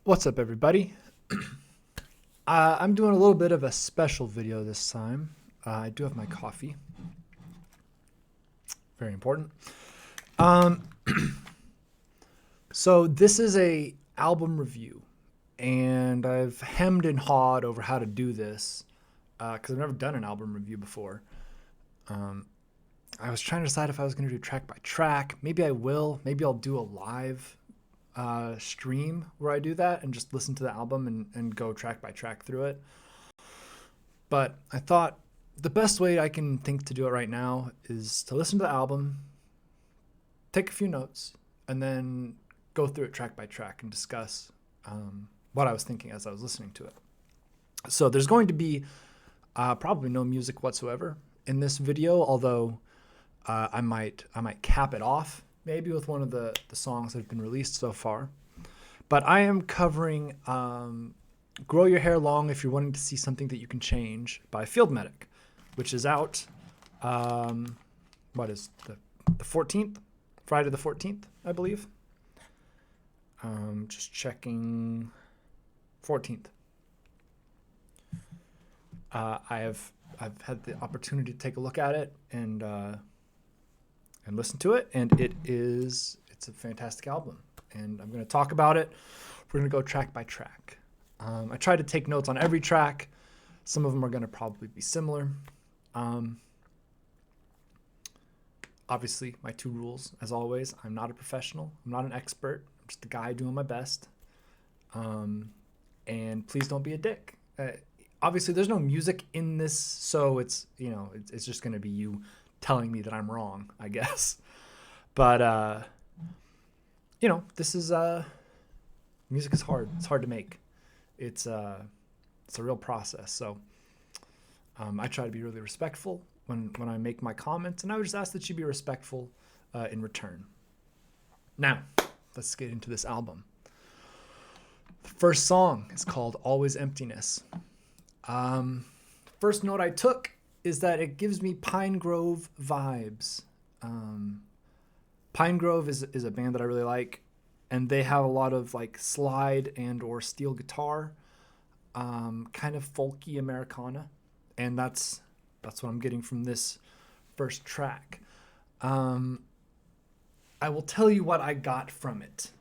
What's up, everybody? I'm doing a little bit of a special video this time. I do have my coffee. Very important. Um, so this is a album review, and I've hemmed and hawed over how to do this because I've never done an album review before. Um, I was trying to decide if I was going to do track by track. Maybe I will. Maybe I'll do a live stream where I do that and just listen to the album and go track by track through it. But I thought the best way I can think to do it right now is to listen to the album, take a few notes, and then go through it track by track and discuss what I was thinking as I was listening to it. So there's going to be probably no music whatsoever in this video, although I might cap it off maybe with one of the songs that have been released so far. But I am covering Grow Your Hair Long If You're Wanting to See Something That You Can Change by Field Medic, which is out, what is the 14th? Friday the 14th, I believe. Just checking, 14th. I've had the opportunity to take a look at it and listen to it, and it's a fantastic album, and I'm going to talk about it. We're going to go track by track. I tried to take notes on every track. Some of them are going to probably be similar. Obviously, my two rules, as always: I'm not a professional, I'm not an expert, I'm just a guy doing my best. And please don't be a dick. Obviously, there's no music in this, so it's just going to be you telling me that I'm wrong, I guess. But this is music is hard. It's hard to make. It's a real process. So I try to be really respectful when I make my comments, and I would just ask that you be respectful in return. Now, let's get into this album. The first song is called Always Emptiness. First note I took is that it gives me Pine Grove vibes. Pine Grove is a band that I really like, and they have a lot of like slide and or steel guitar, kind of folky Americana, and that's what I'm getting from this first track. I will tell you what I got from it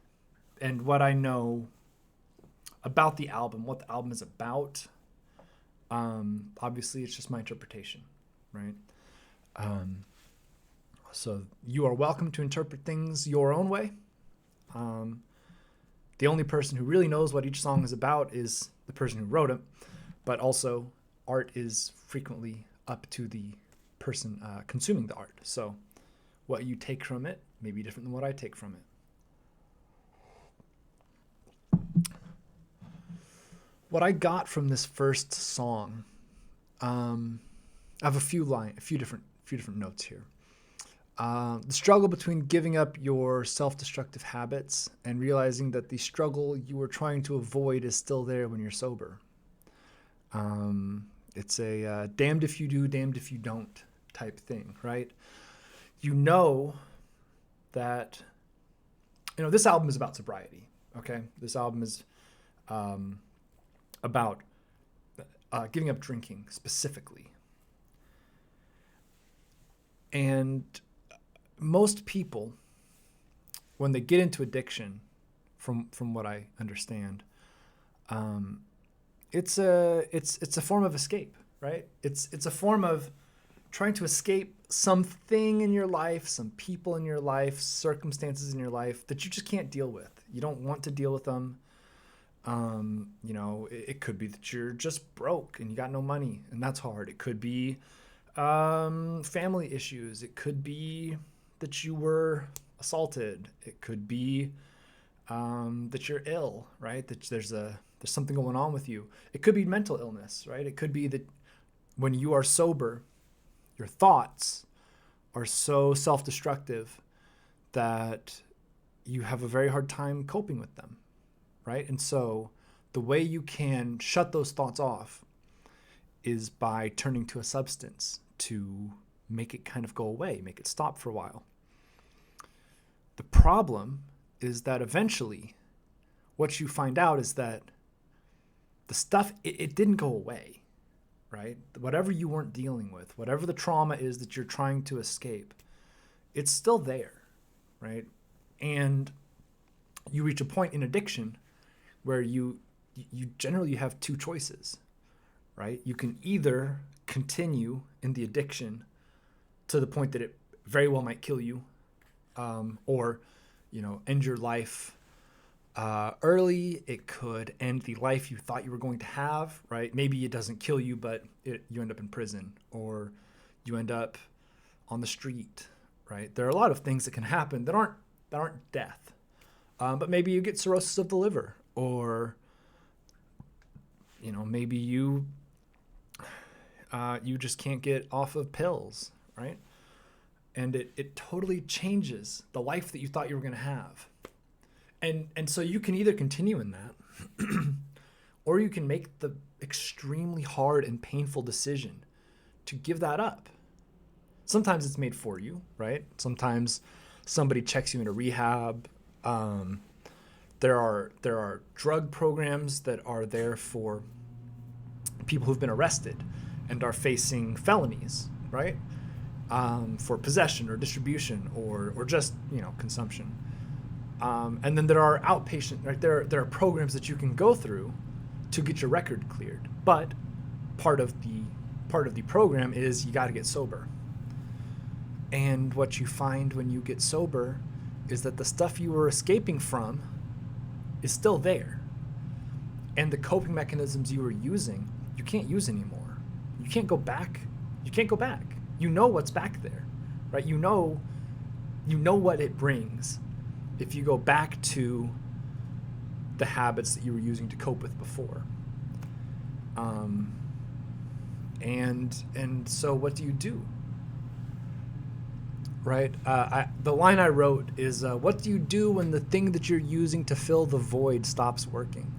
and what I know about the album, what the album is about. Obviously, it's just my interpretation, right? So you are welcome to interpret things your own way. The only person who really knows what each song is about is the person who wrote it, but also art is frequently up to the person consuming the art. So what you take from it may be different than what I take from it. What I got from this first song, I have a few different notes here. The struggle between giving up your self-destructive habits and realizing that the struggle you were trying to avoid is still there when you're sober. It's a damned if you do, damned if you don't type thing, right? You know that, this album is about sobriety, okay? This album is about giving up drinking specifically. And most people, when they get into addiction, from what I understand, it's a form of escape, right? It's a form of trying to escape something in your life, some people in your life, circumstances in your life that you just can't deal with. You don't want to deal with them. It could be that you're just broke and you got no money, and that's hard. It could be family issues. It could be that you were assaulted. It could be that you're ill, right? That there's something going on with you. It could be mental illness, right? It could be that when you are sober, your thoughts are so self-destructive that you have a very hard time coping with them, right? And so the way you can shut those thoughts off is by turning to a substance to make it kind of go away, make it stop for a while. The problem is that eventually what you find out is that the stuff, it didn't go away, right? Whatever you weren't dealing with, whatever the trauma is that you're trying to escape, it's still there, right? And you reach a point in addiction where you generally have two choices, right? You can either continue in the addiction to the point that it very well might kill you, or, end your life early. It could end the life you thought you were going to have, right? Maybe it doesn't kill you, but you end up in prison, or you end up on the street, right? There are a lot of things that can happen that aren't death, but maybe you get cirrhosis of the liver, or maybe you just can't get off of pills, right? And it totally changes the life that you thought you were going to have. And so you can either continue in that, or you can make the extremely hard and painful decision to give that up. Sometimes it's made for you, right? Sometimes somebody checks you into rehab. There are drug programs that are there for people who've been arrested and are facing felonies, right? For possession or distribution or just consumption. And then there are outpatient, right? There are programs that you can go through to get your record cleared. But part of the program is you got to get sober. And what you find when you get sober is that the stuff you were escaping from is still there. And the coping mechanisms you were using, you can't use anymore. You can't go back. You can't go back. You know what's back there, right? You know what it brings if you go back to the habits that you were using to cope with before. And so what do? Right? The line I wrote is, what do you do when the thing that you're using to fill the void stops working?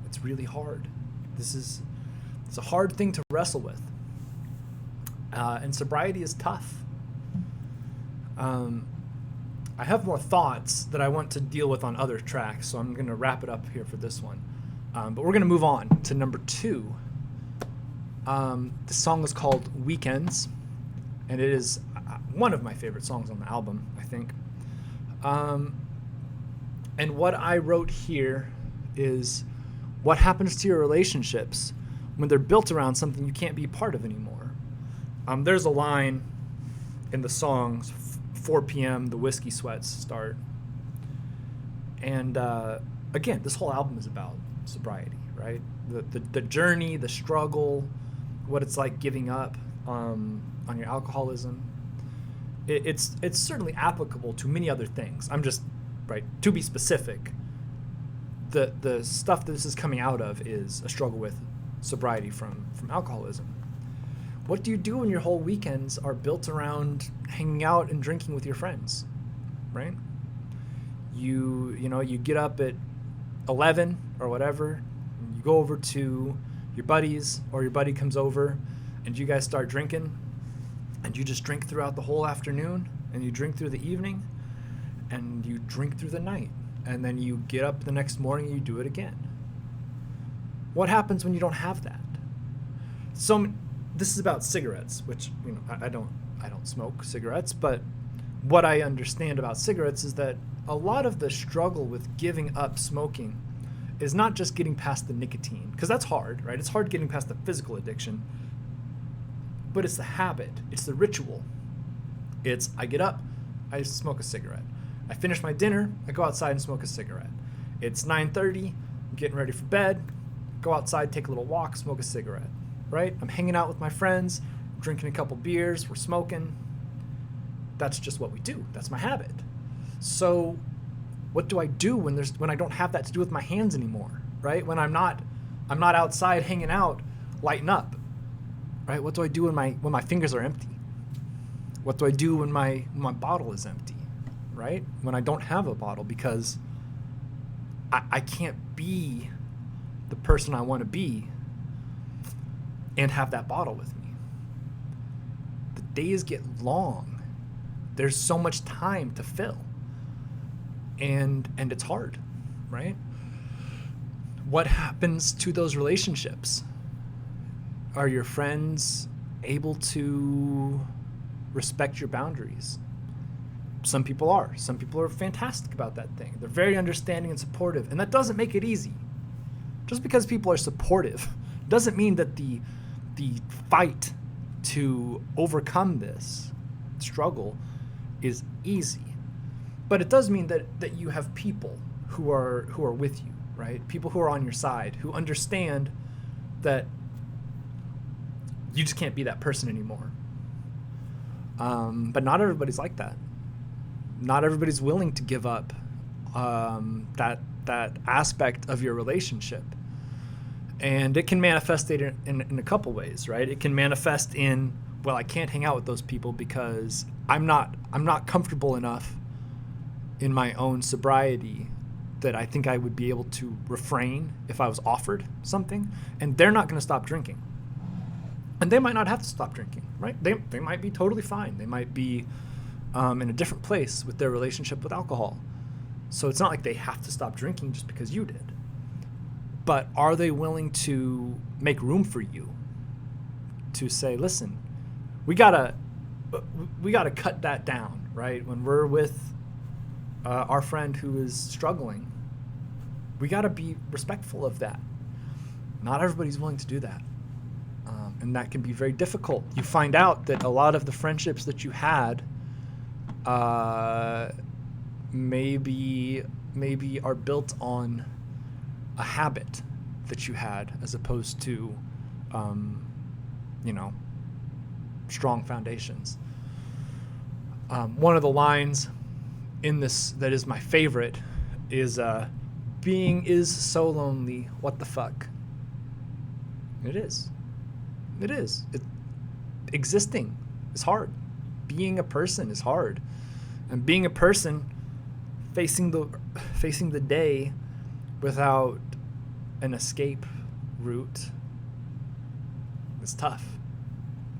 It's really hard. It's a hard thing to wrestle with. And sobriety is tough. I have more thoughts that I want to deal with on other tracks, so I'm going to wrap it up here for this one. But we're going to move on to number 2. The song is called Weekends, and it is one of my favorite songs on the album, I think. And what I wrote here is, what happens to your relationships when they're built around something you can't be part of anymore? There's a line in the song, 4 p.m., the whiskey sweats start. And again, this whole album is about sobriety, right? The journey, the struggle, what it's like giving up on your alcoholism. It's certainly applicable to many other things. I'm just, right, to be specific, the stuff that this is coming out of is a struggle with sobriety from alcoholism. What do you do when your whole weekends are built around hanging out and drinking with your friends, right? You get up at 11 or whatever, and you go over to your buddies, or your buddy comes over, and you guys start drinking, and you just drink throughout the whole afternoon, and you drink through the evening, and you drink through the night, and then you get up the next morning and you do it again. What happens when you don't have that? So this is about cigarettes, which I don't smoke cigarettes, but what I understand about cigarettes is that a lot of the struggle with giving up smoking is not just getting past the nicotine, because that's hard, right? It's hard getting past the physical addiction, but it's the habit, it's the ritual. It's, I get up, I smoke a cigarette. I finish my dinner, I go outside and smoke a cigarette. It's 9:30, I'm getting ready for bed, go outside, take a little walk, smoke a cigarette, right? I'm hanging out with my friends, drinking a couple beers, we're smoking. That's just what we do. That's my habit. So what do I do when I don't have that to do with my hands anymore, right? When I'm not outside hanging out, lighting up, right? What do I do when my fingers are empty? What do I do when my bottle is empty, right? When I don't have a bottle, because I can't be the person I want to be and have that bottle with me. The days get long. There's so much time to fill. And it's hard, right? What happens to those relationships? Are your friends able to respect your boundaries? Some people are. Some people are fantastic about that thing. They're very understanding and supportive, and that doesn't make it easy. Just because people are supportive doesn't mean that the fight to overcome this struggle is easy. But it does mean that you have people who are with you, right? People who are on your side, who understand that you just can't be that person anymore. But not everybody's like that. Not everybody's willing to give up that aspect of your relationship. And it can manifest in a couple ways, right? It can manifest in, well, I can't hang out with those people because I'm not comfortable enough in my own sobriety that I think I would be able to refrain if I was offered something. And they're not going to stop drinking. And they might not have to stop drinking, right? They might be totally fine. They might be in a different place with their relationship with alcohol. So it's not like they have to stop drinking just because you did. But are they willing to make room for you to say, listen, we gotta cut that down, right? When we're with our friend who is struggling, we gotta be respectful of that. Not everybody's willing to do that. And that can be very difficult. You find out that a lot of the friendships that you had maybe are built on a habit that you had as opposed to, strong foundations. One of the lines in this that is my favorite is, being is so lonely, what the fuck? It is. It is. Existing is hard. Being a person is hard. And being a person facing the day without an escape route is tough.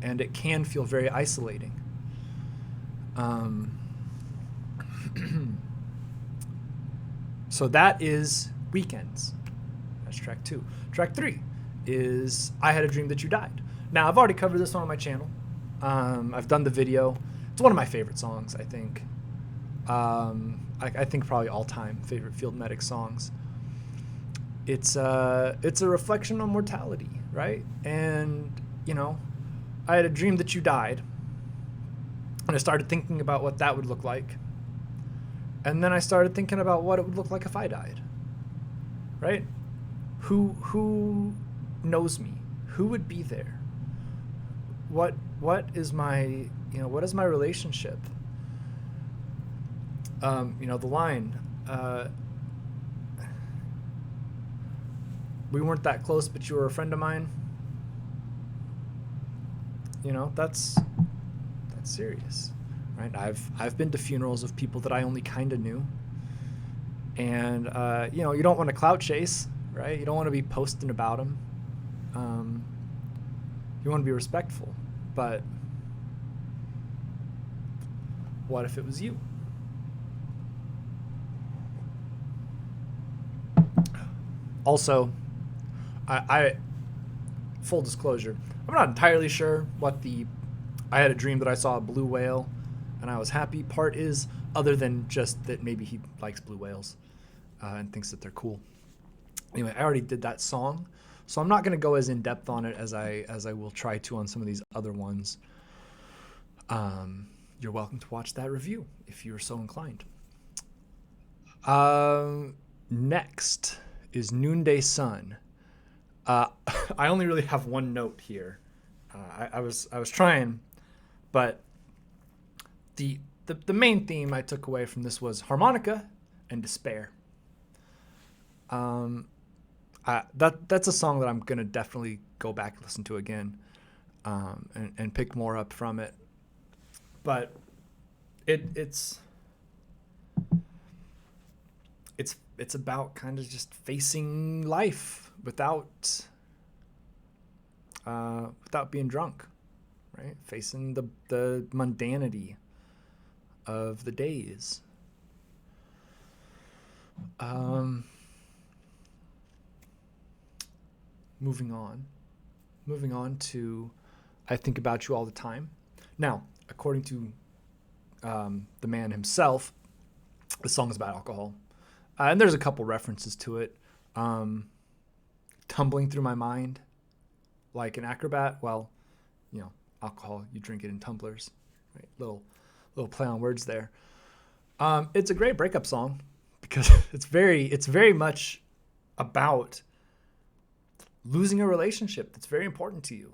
And it can feel very isolating. So that is Weekends. That's track 2. Track 3 is I Had a Dream That You Died. Now, I've already covered this one on my channel. I've done the video. It's one of my favorite songs, I think. I think probably all-time favorite Field Medic songs. It's a reflection on mortality, right? And, I had a dream that you died. And I started thinking about what that would look like. And then I started thinking about what it would look like if I died, right? Who knows me? Who would be there? What is my relationship? The line, we weren't that close, but you were a friend of mine. That's serious, right? I've been to funerals of people that I only kind of knew. And, you don't want to clout chase, right? You don't want to be posting about them. You want to be respectful, but what if it was you? Also, I full disclosure, I'm not entirely sure what I had a dream that I saw a blue whale and I was happy part is, other than just that maybe he likes blue whales and thinks that they're cool. Anyway, I already did that song, so I'm not going to go as in depth on it as I will try to on some of these other ones. You're welcome to watch that review if you're so inclined. Next is Noonday Sun. I only really have one note here. I was trying, but the main theme I took away from this was harmonica and despair. That's a song that I'm gonna definitely go back and listen to again, and pick more up from it. But it's about kind of just facing life without being drunk, right? Facing the mundanity of the days. moving on. Moving on to I Think About You All the Time. Now, according to the man himself, the song is about alcohol. And there's a couple references to it. Tumbling through my mind like an acrobat. Well, alcohol, you drink it in tumblers. Right? Little play on words there. It's a great breakup song because it's very much about losing a relationship that's very important to you.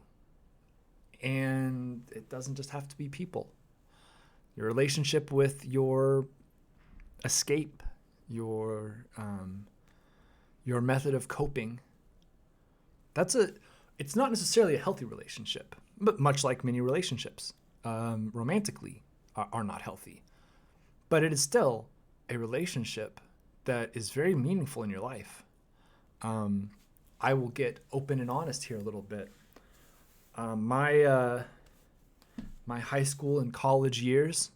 And it doesn't just have to be people. Your relationship with your escape, your method of coping. It's not necessarily a healthy relationship, but much like many relationships, romantically are not healthy. But it is still a relationship that is very meaningful in your life. I will get open and honest here a little bit. My high school and college years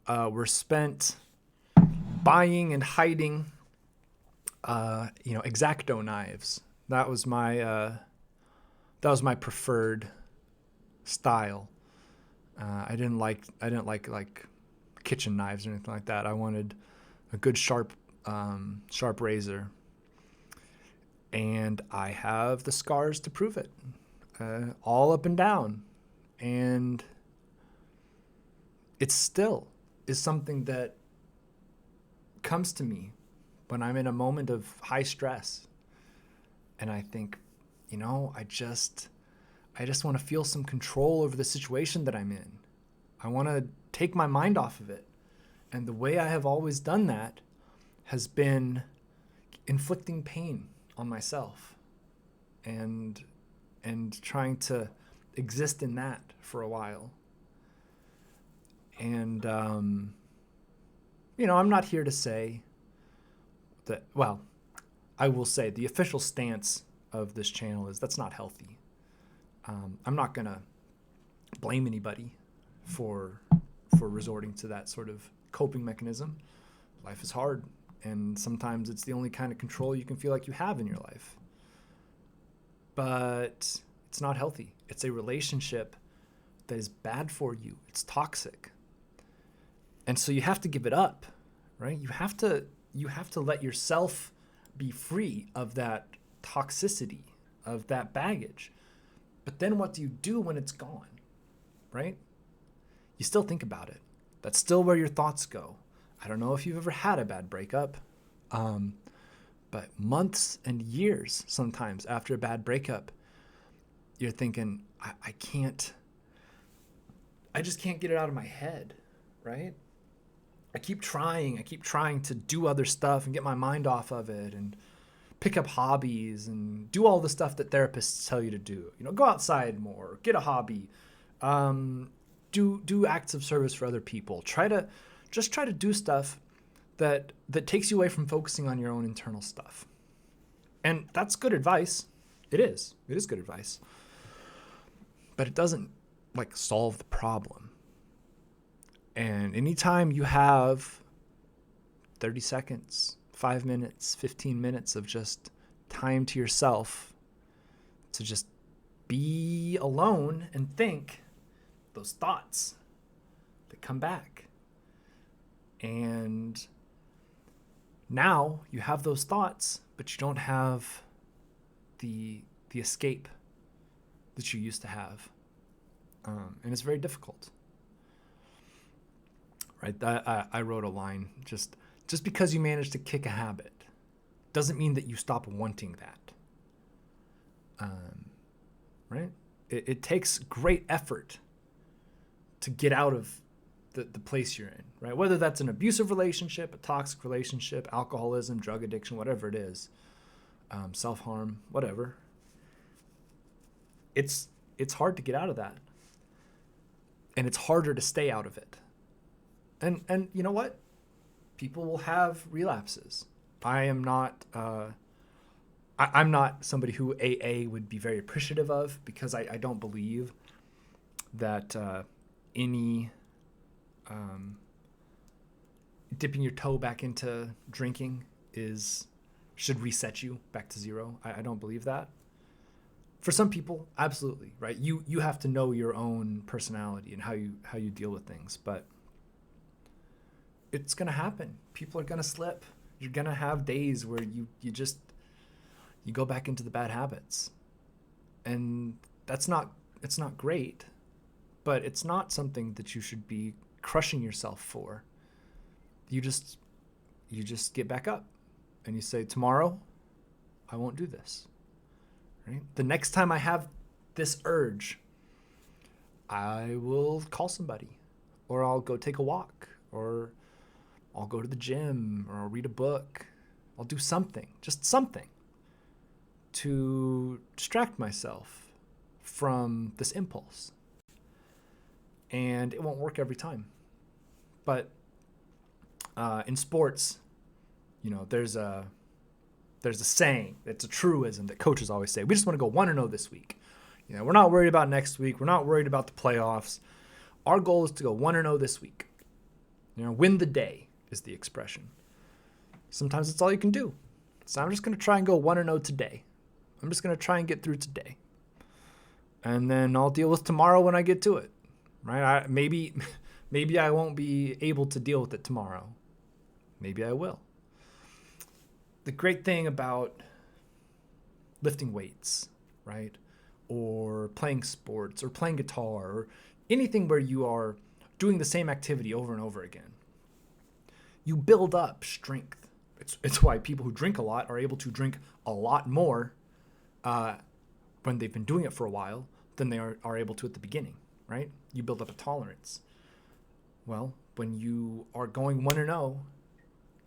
were spent buying and hiding, X-Acto knives. That was my preferred style. I didn't like kitchen knives or anything like that. I wanted a good sharp razor, and I have the scars to prove it, all up and down, and it still is something that comes to me when I'm in a moment of high stress, and I think, I just want to feel some control over the situation that I'm in. I want to take my mind off of it. And the way I have always done that has been inflicting pain on myself and trying to exist in that for a while. And, I'm not here to say that, well, I will say the official stance of this channel is that's not healthy. I'm not going to blame anybody for resorting to that sort of coping mechanism. Life is hard, and sometimes it's the only kind of control you can feel like you have in your life. But it's not healthy. It's a relationship that is bad for you. It's toxic. And so you have to give it up, right? You have to let yourself be free of that toxicity, of that baggage. But then what do you do when it's gone, right? You still think about it. That's still where your thoughts go. I don't know if you've ever had a bad breakup, but months and years sometimes after a bad breakup, you're thinking, I just can't get it out of my head, right? I keep trying to do other stuff and get my mind off of it and pick up hobbies and do all the stuff that therapists tell you to do. Go outside more, get a hobby, do acts of service for other people. Try to do stuff that takes you away from focusing on your own internal stuff. And that's good advice. It is good advice. But it doesn't solve the problem. And anytime you have 30 seconds, 5 minutes, 15 minutes of just time to yourself to just be alone and think those thoughts that come back. And now you have those thoughts, but you don't have the escape that you used to have. And it's very difficult. Right? I wrote a line, just because you manage to kick a habit doesn't mean that you stop wanting that. Right? It takes great effort to get out of the place you're in, right? Whether that's an abusive relationship, a toxic relationship, alcoholism, drug addiction, whatever it is, self-harm, whatever. It's hard to get out of that. And it's harder to stay out of it. And you know what? People will have relapses. I'm not somebody who AA would be very appreciative of, because I don't believe that any dipping your toe back into drinking is should reset you back to zero. I don't believe that. For some people, absolutely, right? You have to know your own personality and how you deal with things, but it's gonna happen. People are gonna slip. You're gonna have days where you go back into the bad habits, and it's not great, but it's not something that you should be crushing yourself for. You just get back up and you say, tomorrow I won't do this. Right? The next time I have this urge, I will call somebody, or I'll go take a walk, or I'll go to the gym, or I'll read a book. I'll do something, just something to distract myself from this impulse. And it won't work every time. But in sports, there's a saying, it's a truism that coaches always say. We just want to go 1-0 this week. We're not worried about next week. We're not worried about the playoffs. Our goal is to go 1-0 this week. Win the day is the expression. Sometimes it's all you can do. So I'm just going to try and go 1-0 today. I'm just going to try and get through today. And then I'll deal with tomorrow when I get to it. Right? Maybe I won't be able to deal with it tomorrow. Maybe I will. The great thing about lifting weights, right? Or playing sports, or playing guitar, or anything where you are doing the same activity over and over again, you build up strength. It's why people who drink a lot are able to drink a lot more when they've been doing it for a while than they are able to at the beginning, right? You build up a tolerance. Well, when you are going 1-0,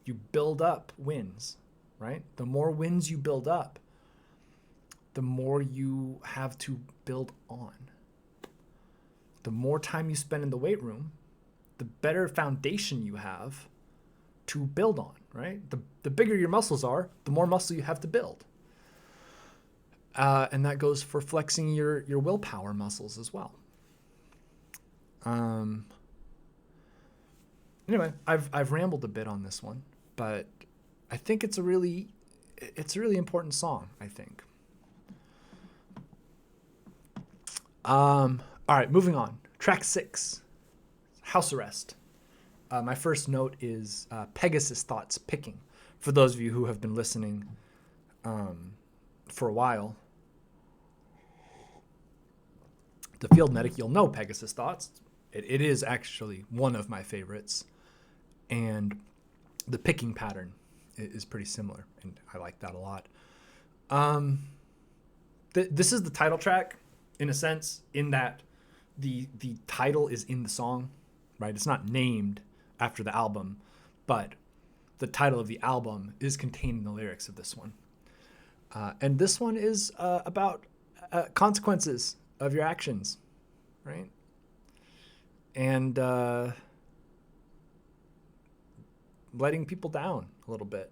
you build up wins, right? The more wins you build up, the more you have to build on. The more time you spend in the weight room, the better foundation you have to build on, right? The bigger your muscles are, the more muscle you have to build. And that goes for flexing your willpower muscles as well. Anyway, I've rambled a bit on this one, but I think it's a really important song, I think. All right, moving on. Track 6, House Arrest. My first note is Pegasus Thoughts Picking. For those of you who have been listening for a while, the Field Medic, you'll know Pegasus Thoughts. It is actually one of my favorites. And the picking pattern is pretty similar, and I like that a lot. This is the title track, in a sense, in that the title is in the song, right? It's not named after the album, but the title of the album is contained in the lyrics of this one. And this one is about consequences of your actions, right? And letting people down a little bit.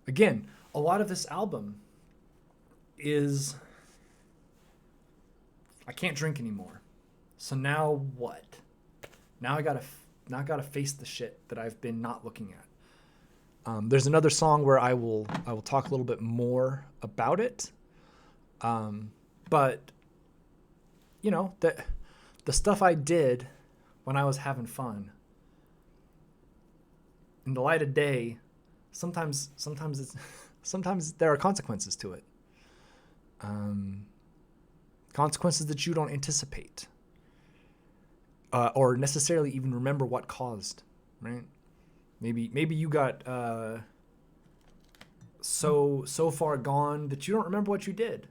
Again, a lot of this album is, I can't drink anymore. So now what? Now I gotta face the shit that I've been not looking at. There's another song where I will talk a little bit more about it. But the stuff I did when I was having fun, in the light of day, sometimes there are consequences to it. Consequences that you don't anticipate, or necessarily even remember what caused, right? Maybe you got so far gone that you don't remember what you did.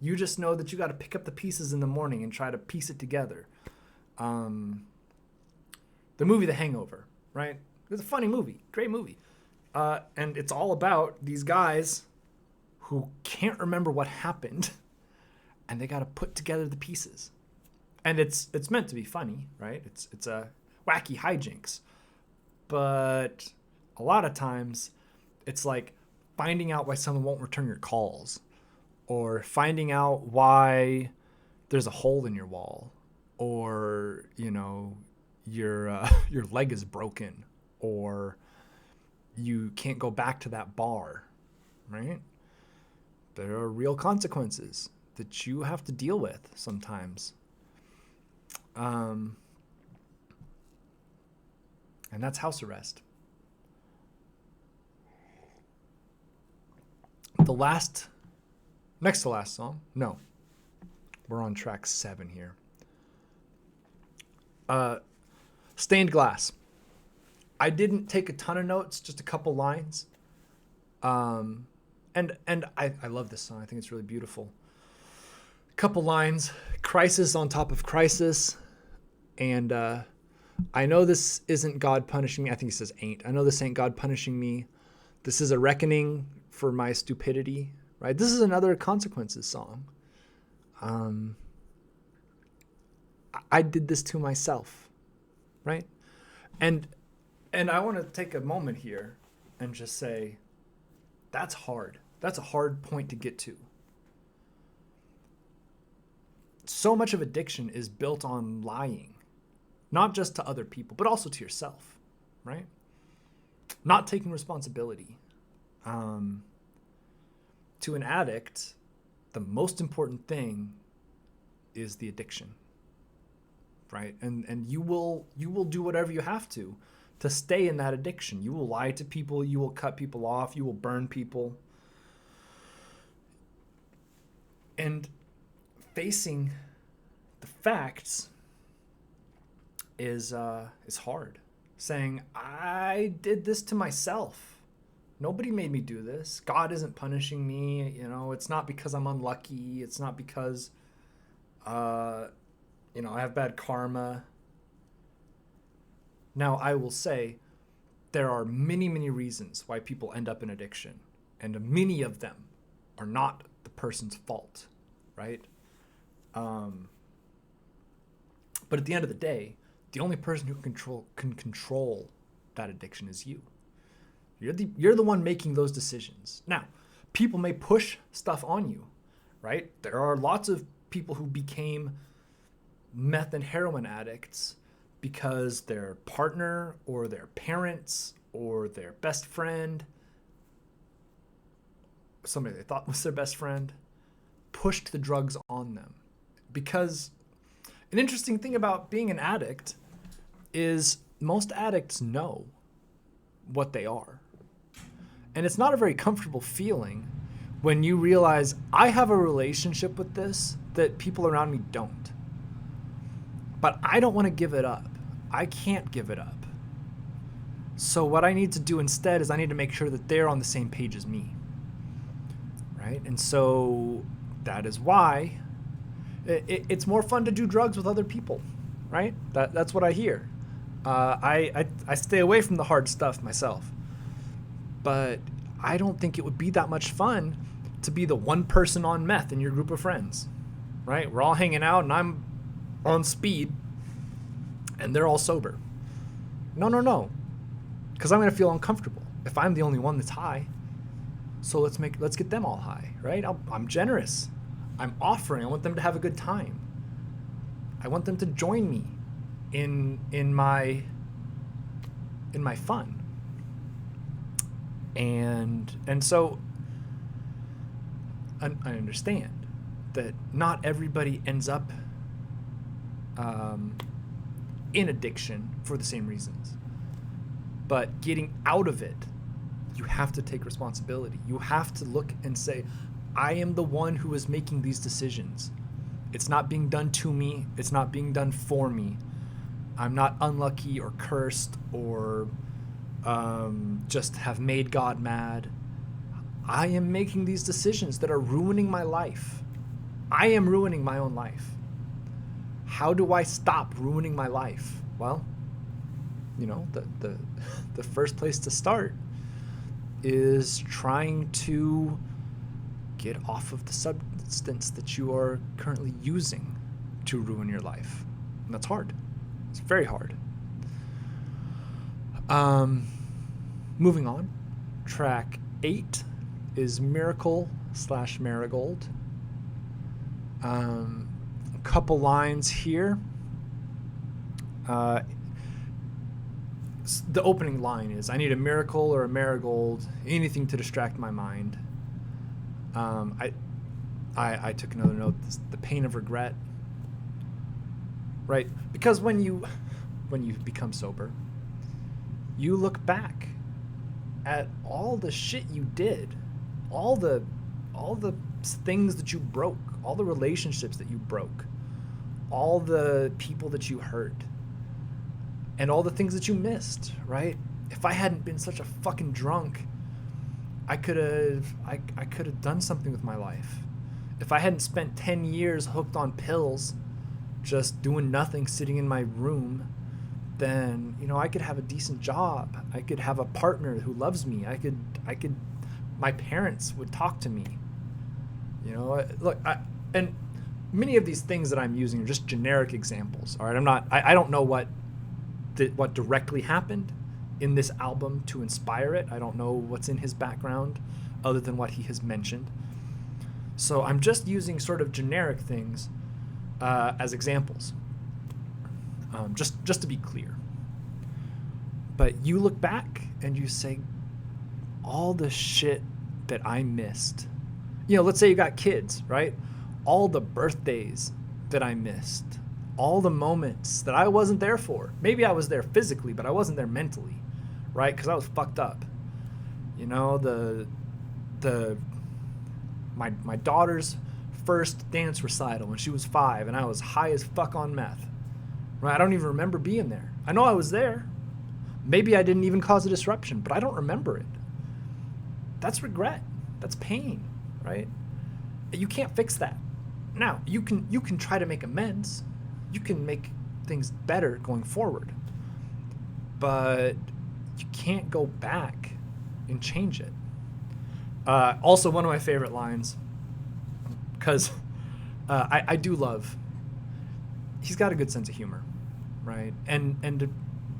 You just know that you got to pick up the pieces in the morning and try to piece it together. The movie The Hangover, right? It's a funny movie, great movie. And it's all about these guys who can't remember what happened, and they got to put together the pieces. And it's meant to be funny, right? It's a wacky hijinks. But a lot of times it's like finding out why someone won't return your calls, or finding out why there's a hole in your wall, or your leg is broken, or you can't go back to that bar, right? There are real consequences that you have to deal with sometimes. And that's house arrest. Next to last song. No, we're on track 7 here. Stained Glass. I didn't take a ton of notes, just a couple lines. And I love this song. I think it's really beautiful. A couple lines. Crisis on top of crisis. And I know this isn't God punishing me. I think he says ain't. I know this ain't God punishing me. This is a reckoning for my stupidity, right? This is another Consequences song. I did this to myself, right? And I want to take a moment here and just say, that's hard. That's a hard point to get to. So much of addiction is built on lying, not just to other people, but also to yourself, right? Not taking responsibility. To an addict, the most important thing is the addiction, right? And you will do whatever you have to stay in that addiction. You will lie to people. You will cut people off. You will burn people. And facing the facts is hard. Saying, I did this to myself. Nobody made me do this. God isn't punishing me. You know, it's not because I'm unlucky. It's not because, I have bad karma. Now, I will say there are many, many reasons why people end up in addiction, and many of them are not the person's fault, right? But at the end of the day, the only person who can control that addiction is you. You're the one making those decisions. Now, people may push stuff on you, right? There are lots of people who became meth and heroin addicts because their partner or their parents or their best friend, somebody they thought was their best friend, pushed the drugs on them. Because an interesting thing about being an addict is most addicts know what they are. And it's not a very comfortable feeling when you realize I have a relationship with this that people around me don't. But I don't want to give it up. I can't give it up. So what I need to do instead is I need to make sure that they're on the same page as me. Right? And so that is why it's more fun to do drugs with other people. Right? That's what I hear. I stay away from the hard stuff myself. But I don't think it would be that much fun to be the one person on meth in your group of friends, right? We're all hanging out and I'm on speed and they're all sober. No. Because I'm going to feel uncomfortable if I'm the only one that's high. So let's get them all high, right? I'm generous. I'm offering. I want them to have a good time. I want them to join me in my fun. And so I understand that not everybody ends up in addiction for the same reasons. But getting out of it, you have to take responsibility. You have to look and say, I am the one who is making these decisions. It's not being done to me. It's not being done for me. I'm not unlucky or cursed or just have made God mad. I am making these decisions that are ruining my life. I am ruining my own life. How do I stop ruining my life? Well, the first place to start is trying to get off of the substance that you are currently using to ruin your life. And that's hard. It's very hard. Moving on, track 8 is Miracle/Marigold. A couple lines here. the opening line is, I need a miracle or a marigold, anything to distract my mind. I took another note, the pain of regret, right? Because when you become sober, you look back at all the shit you did, all the things that you broke, all the relationships that you broke, all the people that you hurt, and all the things that you missed, right? If I hadn't been such a fucking drunk, I could have done something with my life. If I hadn't spent 10 years hooked on pills, just doing nothing, sitting in my room, then, you know, I could have a decent job. I could have a partner who loves me. I could my parents would talk to me. You know, look, and many of these things that I'm using are just generic examples. All right, I don't know what directly happened in this album to inspire it. I don't know what's in his background other than what he has mentioned. So I'm just using sort of generic things as examples, just to be clear. But you look back and you say, all the shit that I missed. You know, let's say you got kids, right? All the birthdays that I missed, all the moments that I wasn't there for. Maybe I was there physically, but I wasn't there mentally, right? Because I was fucked up. You know, my daughter's first dance recital when she was 5, and I was high as fuck on meth. Right? I don't even remember being there. I know I was there. Maybe I didn't even cause a disruption, but I don't remember it. That's regret. That's pain, right? You can't fix that. Now, you can try to make amends. You can make things better going forward. But you can't go back and change it. Also, one of my favorite lines, because I do love, he's got a good sense of humor, right? And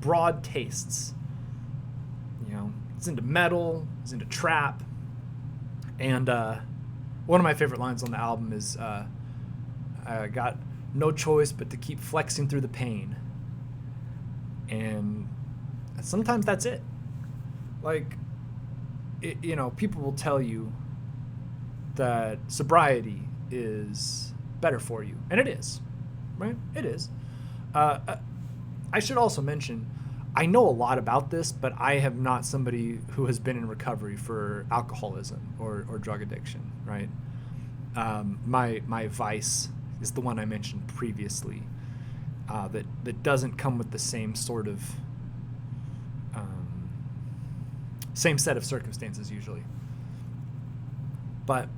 broad tastes. You know, he's into metal, he's into trap. And one of my favorite lines on the album is, I got no choice but to keep flexing through the pain. And sometimes that's it. Like, you know, people will tell you that sobriety is better for you. And it is, right? It is. I should also mention, I know a lot about this, but I am not somebody who has been in recovery for alcoholism or drug addiction, right? My vice is the one I mentioned previously, that doesn't come with the same sort of same set of circumstances usually. But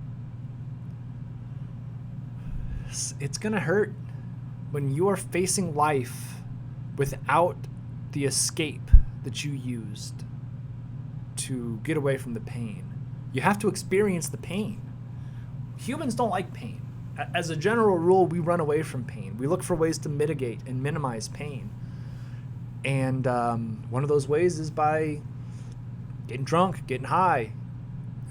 it's gonna hurt when you are facing life without the escape that you used to get away from the pain. You have to experience the pain. Humans don't like pain. As a general rule, we run away from pain. We look for ways to mitigate and minimize pain. And one of those ways is by getting drunk, getting high,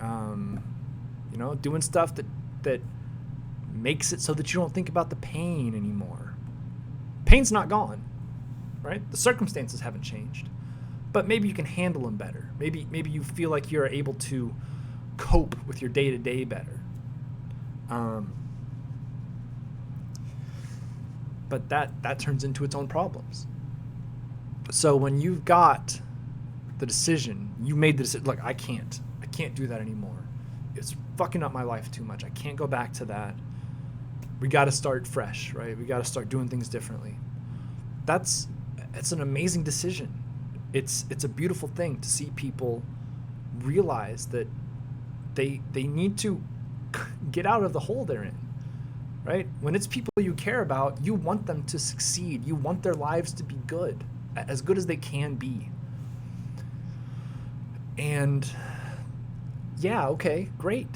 you know, doing stuff that makes it so that you don't think about the pain anymore. Pain's not gone, right? The circumstances haven't changed, but maybe you can handle them better. Maybe you feel like you're able to cope with your day-to-day better. But that turns into its own problems. So when you've got the decision, you made the decision, look, I can't do that anymore. It's fucking up my life too much. I can't go back to that. We got to start fresh, right? We got to start doing things differently. It's an amazing decision. It's a beautiful thing to see people realize that they need to get out of the hole they're in, right? When it's people you care about, you want them to succeed. You want their lives to be good as they can be. And yeah, okay, great.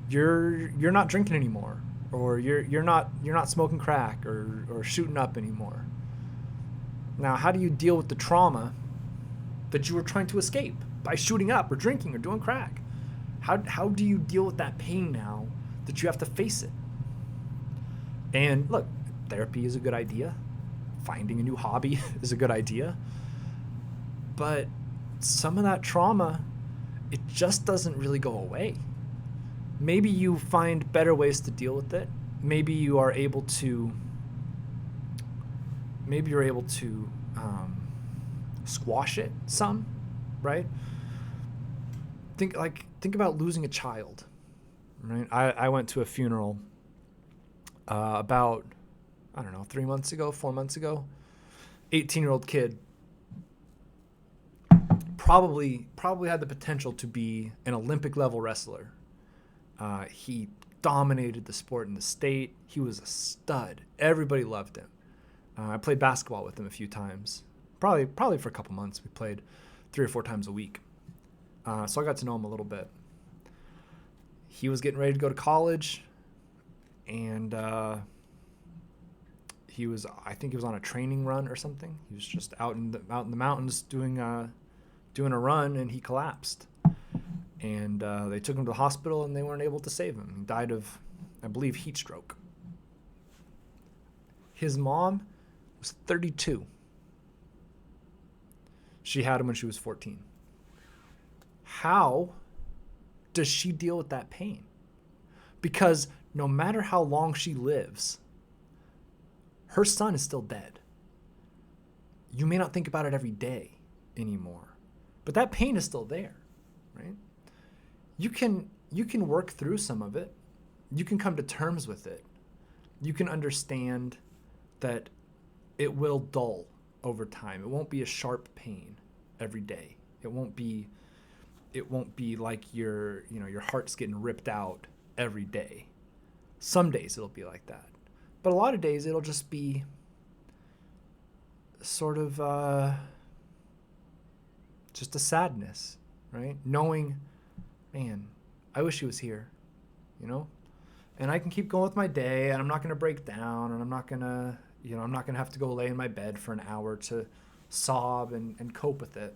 You're not drinking anymore, or you're not smoking crack or shooting up anymore. Now, how do you deal with the trauma that you were trying to escape by shooting up or drinking or doing crack? How do you deal with that pain now that you have to face it? And look, therapy is a good idea. Finding a new hobby is a good idea. But some of that trauma, it just doesn't really go away. Maybe you find better ways to deal with it. Maybe you are able to. Maybe you're able to squash it some, right? Think about losing a child, right? I went to a funeral about, I don't know, 4 months ago. 18-year-old kid, probably had the potential to be an Olympic level wrestler. He dominated the sport in the state. He was a stud. Everybody loved him. I played basketball with him a few times. Probably for a couple months. We played 3 or 4 times a week. So I got to know him a little bit. He was getting ready to go to college, and I think he was on a training run or something. He was just out in the mountains doing a run, and he collapsed. And they took him to the hospital, and they weren't able to save him. He died of, I believe, heat stroke. His mom was 32. She had him when she was 14. How does she deal with that pain? Because no matter how long she lives, her son is still dead. You may not think about it every day anymore, but that pain is still there, right? You can work through some of it. You can come to terms with it. You can understand that it will dull over time. It won't be a sharp pain every day. It won't be like your heart's getting ripped out every day. Some days it'll be like that. But a lot of days it'll just be sort of just a sadness, right? Knowing, man, I wish he was here, and I can keep going with my day, and I'm not going to break down, and I'm not going to have to go lay in my bed for an hour to sob and cope with it.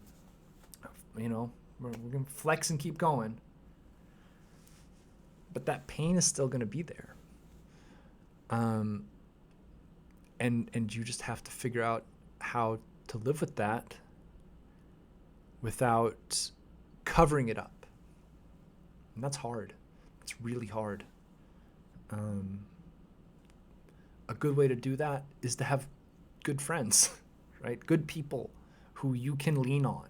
We're going to flex and keep going. But that pain is still going to be there. And you just have to figure out how to live with that without covering it up. And that's hard. It's really hard. A good way to do that is to have good friends, right? Good people who you can lean on.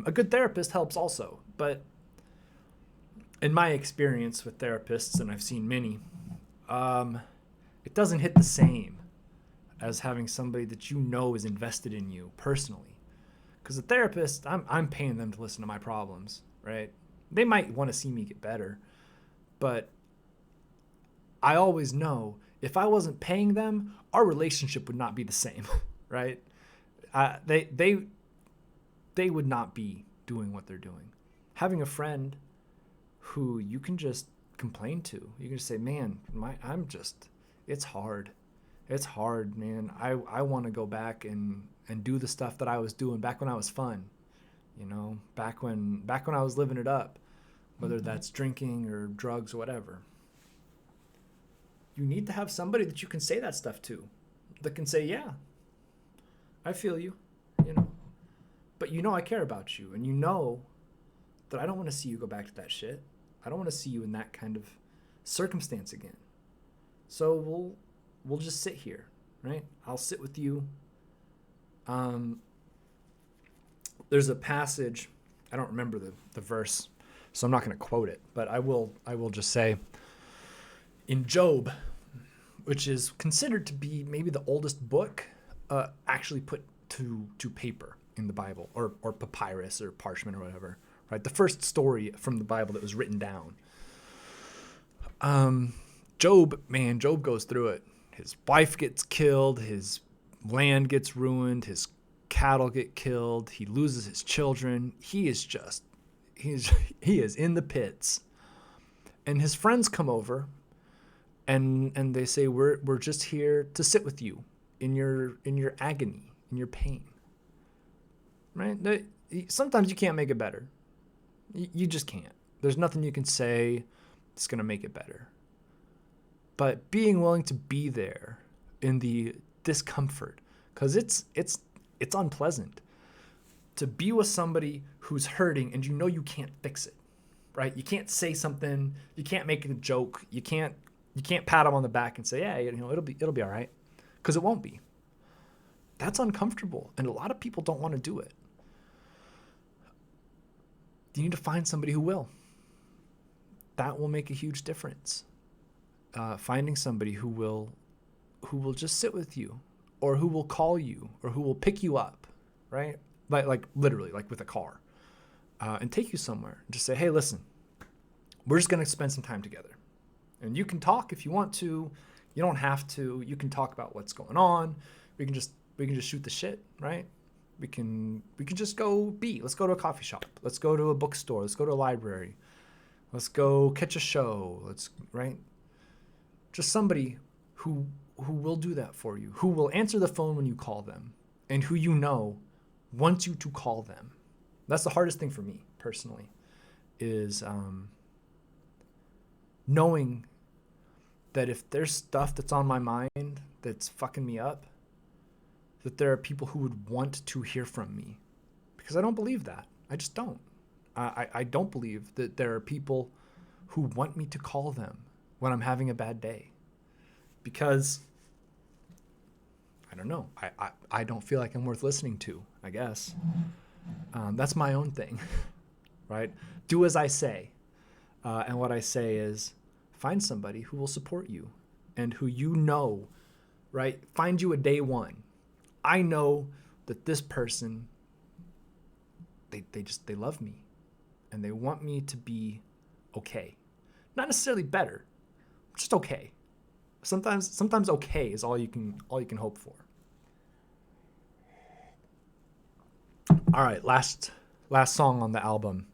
A good therapist helps also, but in my experience with therapists, and I've seen many, it doesn't hit the same as having somebody that is invested in you personally. Because a therapist, I'm paying them to listen to my problems, right? They might want to see me get better, but I always know if I wasn't paying them, our relationship would not be the same, right? They would not be doing what they're doing. Having a friend who you can just complain to, you can just say, man, it's hard. It's hard, man. I want to go back and do the stuff that I was doing back when I was fun, back when I was living it up, whether that's drinking or drugs or whatever. You need to have somebody that you can say that stuff to, that can say, yeah, I feel you, but I care about you, and that I don't want to see you go back to that shit. I don't want to see you in that kind of circumstance again. So we'll just sit here, right? I'll sit with you. There's a passage, I don't remember the verse, so I'm not going to quote it, but I will just say, in Job, which is considered to be maybe the oldest book actually put to paper in the Bible, or papyrus or parchment or whatever, right? The first story from the Bible that was written down. Job goes through it. His wife gets killed, his land gets ruined, his cattle get killed, he loses his children. He is in the pits. And his friends come over and they say, we're just here to sit with you in your agony, in your pain. Right? Sometimes you can't make it better. You just can't. There's nothing you can say that's going to make it better. But being willing to be there in the discomfort, because it's unpleasant. to be with somebody who's hurting and you know you can't fix it, right? You can't say something, you can't make a joke, you can't pat them on the back and say, yeah, it'll be all right, because it won't be. That's uncomfortable, and a lot of people don't want to do it. You need to find somebody who will. That will make a huge difference. Finding somebody who will just sit with you, or who will call you, or who will pick you up, right? Like literally, like with a car, and take you somewhere. Just say, hey, listen, we're just gonna spend some time together, and you can talk if you want to. You don't have to. You can talk about what's going on. We can just shoot the shit, right? We can just go be. Let's go to a coffee shop. Let's go to a bookstore. Let's go to a library. Let's go catch a show. Right? Just somebody who will do that for you, who will answer the phone when you call them, and who you know wants you to call them. That's the hardest thing for me personally, is knowing that if there's stuff that's on my mind that's fucking me up, that there are people who would want to hear from me. Because I don't believe that. I just don't. I don't believe that there are people who want me to call them when I'm having a bad day. Because, I don't know, I don't feel like I'm worth listening to, I guess. That's my own thing, right? Do as I say. And what I say is, find somebody who will support you and who you know, right? Find you a day one. I know that this person, they love me and they want me to be okay. Not necessarily better, just okay. Sometimes okay is all you can hope for. All right, last song on the album.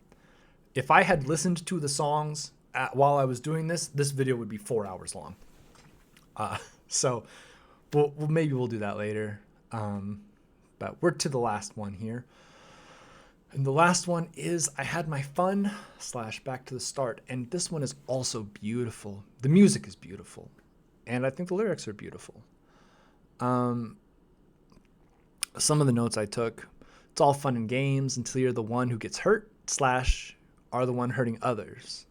If I had listened to the songs while I was doing this video would be 4 hours long. So maybe we'll do that later. But we're to the last one here. And the last one is I Had My Fun / Back to the Start. And this one is also beautiful. The music is beautiful. And I think the lyrics are beautiful. Some of the notes I took, it's all fun and games until you're the one who gets hurt / are the one hurting others.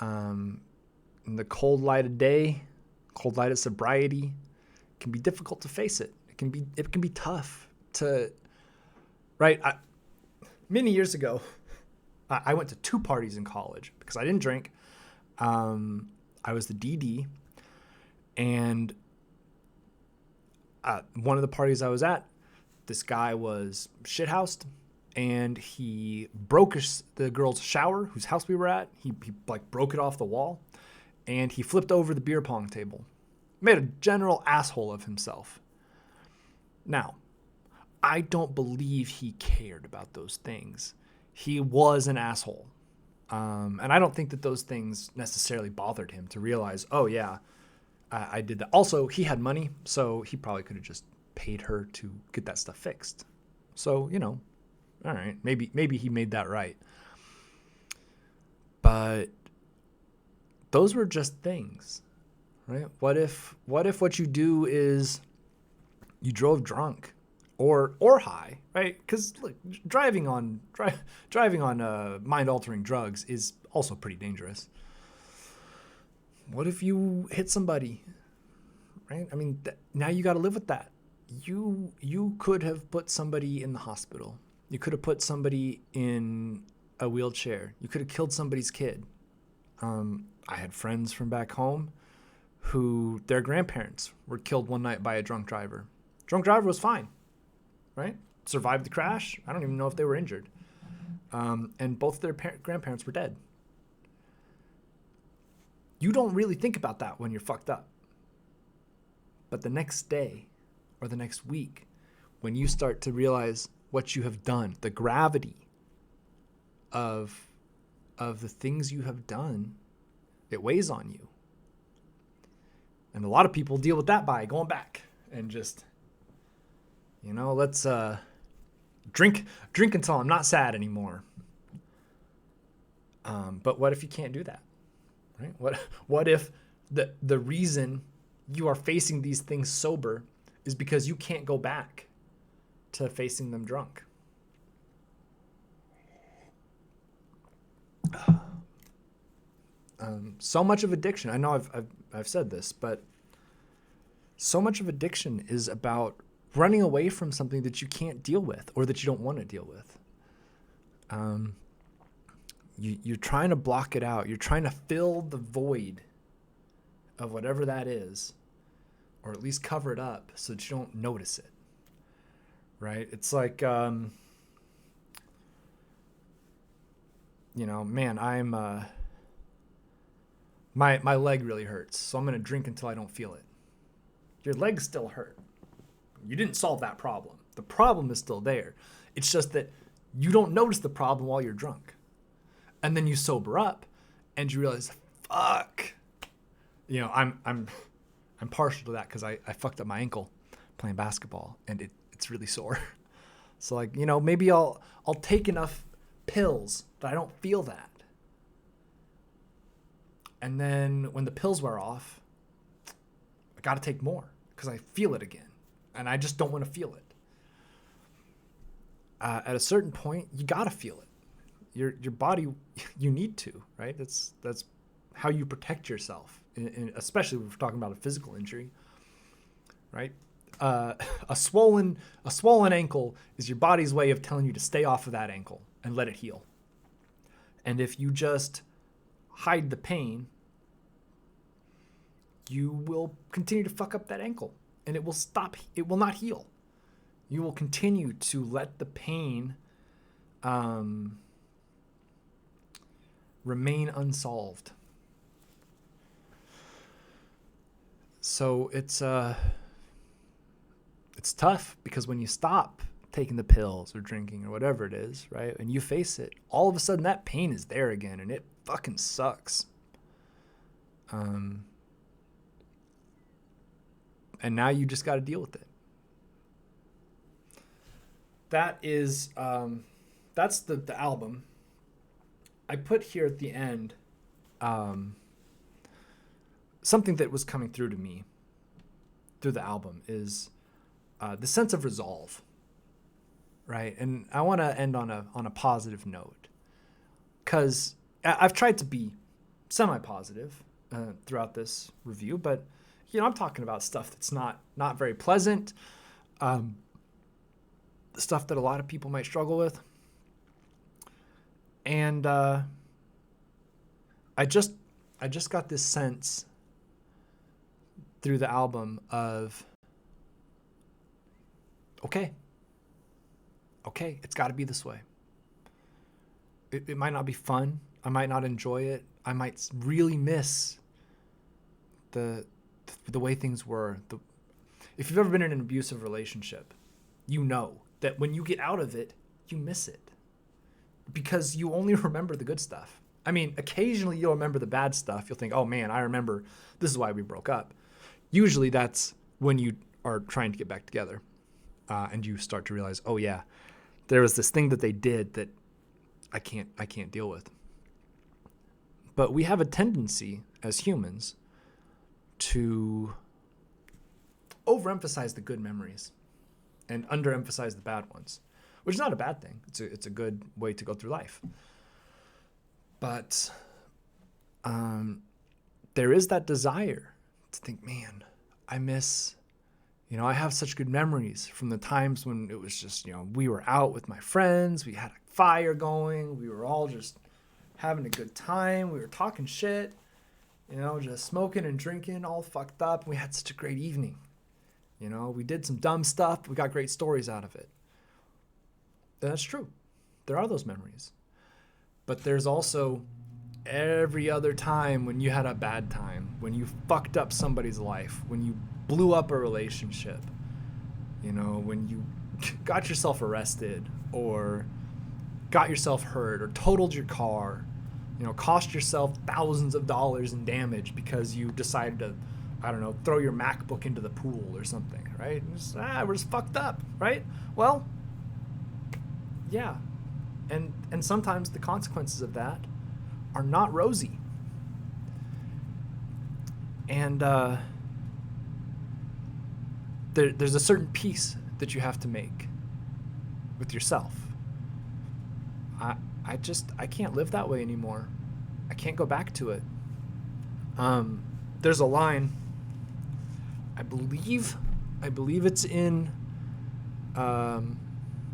In the cold light of day, cold light of sobriety, it can be difficult to face it. It can be tough to, right? Many years ago, I went to 2 parties in college because I didn't drink. I was the DD, and one of the parties I was at, this guy was shithoused, and he broke the girl's shower, whose house we were at. He like broke it off the wall, and he flipped over the beer pong table, made a general asshole of himself. Now, I don't believe he cared about those things. He was an asshole. And I don't think that those things necessarily bothered him to realize, oh yeah, I did that. Also, he had money, so he probably could have just paid her to get that stuff fixed. So, all right, maybe he made that right. But those were just things, right? What if what you do is you drove drunk or high, right? Because look, driving on mind-altering drugs is also pretty dangerous. What if you hit somebody, right? I mean, now you got to live with that. You could have put somebody in the hospital. You could have put somebody in a wheelchair. You could have killed somebody's kid. I had friends from back home who their grandparents were killed one night by a drunk driver. Drunk driver was fine, right? Survived the crash. I don't even know if they were injured. And both their grandparents were dead. You don't really think about that when you're fucked up. But the next day or the next week, when you start to realize what you have done, the gravity of the things you have done, it weighs on you. And a lot of people deal with that by going back and just, let's drink until I'm not sad anymore. But what if you can't do that? Right? What if the reason you are facing these things sober is because you can't go back to facing them drunk? So much of addiction, I know I've said this, but so much of addiction is about running away from something that you can't deal with or that you don't want to deal with. You're trying to block it out. You're trying to fill the void of whatever that is, or at least cover it up so that you don't notice it, right? It's like, man, I'm, my leg really hurts, so I'm going to drink until I don't feel it. Your legs still hurt. You didn't solve that problem. The problem is still there. It's just that you don't notice the problem while you're drunk. And then you sober up and you realize, fuck. I'm partial to that because I fucked up my ankle playing basketball and it's really sore. So like, maybe I'll take enough pills that I don't feel that. And then when the pills wear off, I got to take more because I feel it again. And I just don't want to feel it. At a certain point, you got to feel it. Your body, you need to, right? That's how you protect yourself, especially if we're talking about a physical injury, right? A swollen ankle is your body's way of telling you to stay off of that ankle and let it heal. And if you just hide the pain, you will continue to fuck up that ankle and it will stop. It will not heal. You will continue to let the pain remain unsolved. So it's tough because when you stop taking the pills or drinking or whatever it is, right, and you face it, all of a sudden that pain is there again and it fucking sucks. And now you just got to deal with it. That is, that's the album. I put here at the end something that was coming through to me through the album is the sense of resolve, right? And I want to end on a positive note because I've tried to be semi-positive throughout this review, but I'm talking about stuff that's not very pleasant. Stuff that a lot of people might struggle with. And I just got this sense through the album of, okay, it's got to be this way. It might not be fun. I might not enjoy it. I might really miss the way things were. If you've ever been in an abusive relationship, you know that when you get out of it, you miss it because you only remember the good stuff. I mean, occasionally you'll remember the bad stuff. You'll think, oh man, I remember this is why we broke up. Usually that's when you are trying to get back together and you start to realize, oh yeah, there was this thing that they did that I can't deal with. But we have a tendency as humans to overemphasize the good memories and underemphasize the bad ones, which is not a bad thing. It's a good way to go through life. But there is that desire to think, man, I miss, I have such good memories from the times when it was just, we were out with my friends, we had a fire going, we were all just having a good time, we were talking shit, just smoking and drinking, all fucked up. We had such a great evening. We did some dumb stuff, but we got great stories out of it. And that's true. There are those memories. But there's also every other time when you had a bad time, when you fucked up somebody's life, when you blew up a relationship, when you got yourself arrested or got yourself hurt or totaled your car, cost yourself thousands of dollars in damage because you decided to, throw your MacBook into the pool or something, right? We're just fucked up, right? Well, yeah. And sometimes the consequences of that are not rosy. And there's a certain peace that you have to make with yourself. I can't live that way anymore. I can't go back to it. There's a line, I believe it's in I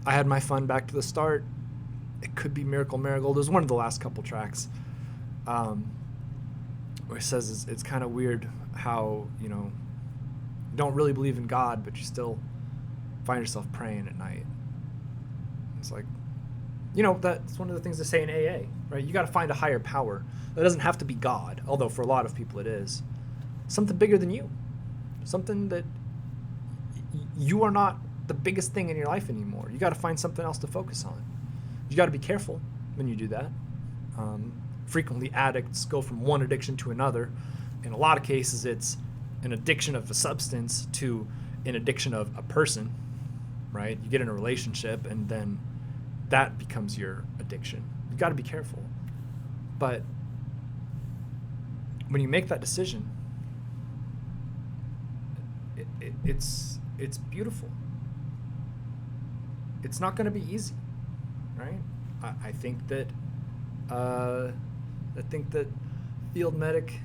Had My Fun, Back to the Start. It could be Miracle Marigold. It was one of the last couple tracks, where it says it's kind of weird how, you don't really believe in God, but you still find yourself praying at night. It's like, that's one of the things they say in AA, right? You got to find a higher power. That doesn't have to be God, although for a lot of people it is. Something bigger than you. Something that you are not the biggest thing in your life anymore. You got to find something else to focus on. You got to be careful when you do that. Frequently addicts go from one addiction to another. In a lot of cases, it's an addiction of a substance to an addiction of a person, right? You get in a relationship and then that becomes your addiction. You got to be careful. But when you make that decision, it's beautiful. It's not going to be easy, right? I think that Field Medic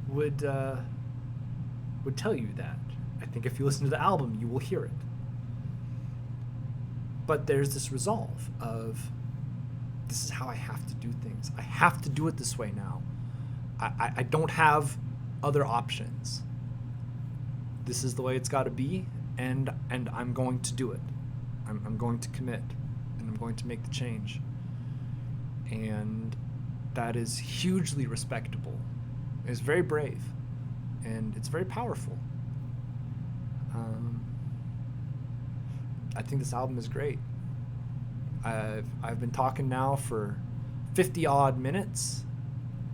would tell you that. I think if you listen to the album, you will hear it. But there's this resolve of, this is how I have to do things. I have to do it this way now. I don't have other options. This is the way it's got to be, and I'm going to do it. I'm going to commit, and I'm going to make the change. And that is hugely respectable. It's very brave, and it's very powerful. I think this album is great. I've been talking now for 50 odd minutes.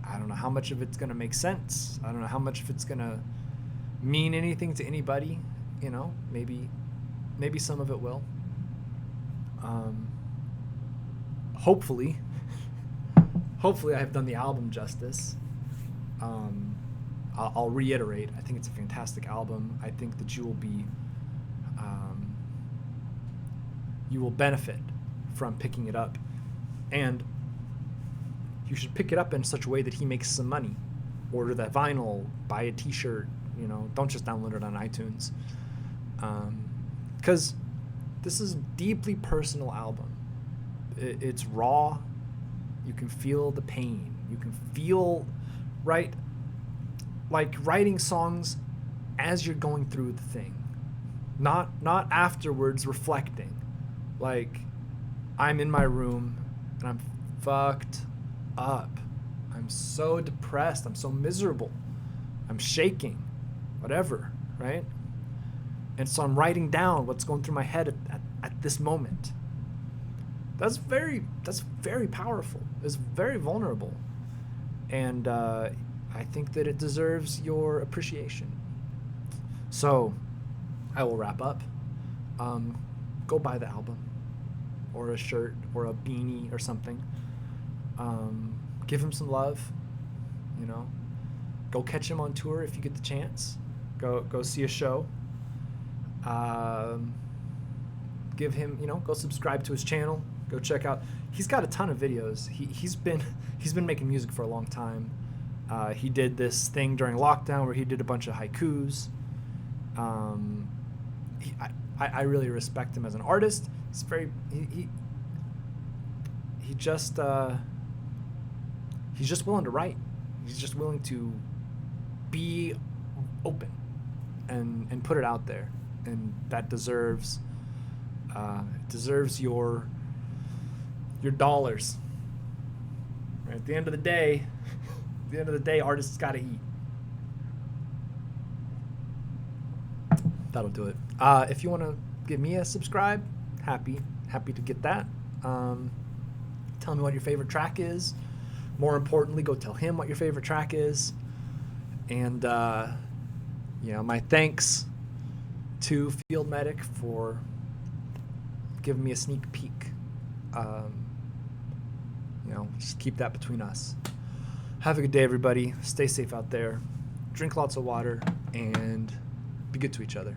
I don't know how much of it's going to make sense. I don't know how much of it's going to mean anything to anybody. Maybe some of it will. Hopefully I have done the album justice. I'll reiterate, I think it's a fantastic album. I think that you will benefit from picking it up, and you should pick it up in such a way that he makes some money. Order that vinyl, buy a t-shirt, don't just download it on iTunes, because this is a deeply personal album. It's raw. You can feel the pain. You can feel, right, like writing songs as you're going through the thing, not afterwards reflecting. Like, I'm in my room and I'm fucked up. I'm so depressed. I'm so miserable. I'm shaking, whatever, right? And so I'm writing down what's going through my head at this moment. That's very powerful. It's very vulnerable. And I think that it deserves your appreciation. So I will wrap up. Go buy the album, or a shirt, or a beanie, or something. Give him some love. Go catch him on tour if you get the chance. Go see a show. Give him, go subscribe to his channel. Go check out. He's got a ton of videos. He's been making music for a long time. He did this thing during lockdown where he did a bunch of haikus. I really respect him as an artist. He's just willing to write. He's just willing to be open and put it out there, and that deserves your dollars. Right? At the end of the day, artists got to eat. That'll do it. If you want to give me a subscribe, happy to get that. Tell me what your favorite track is. More importantly, go tell him what your favorite track is. And my thanks to Field Medic for giving me a sneak peek. Just keep that between us. Have a good day, everybody. Stay safe out there. Drink lots of water and be good to each other.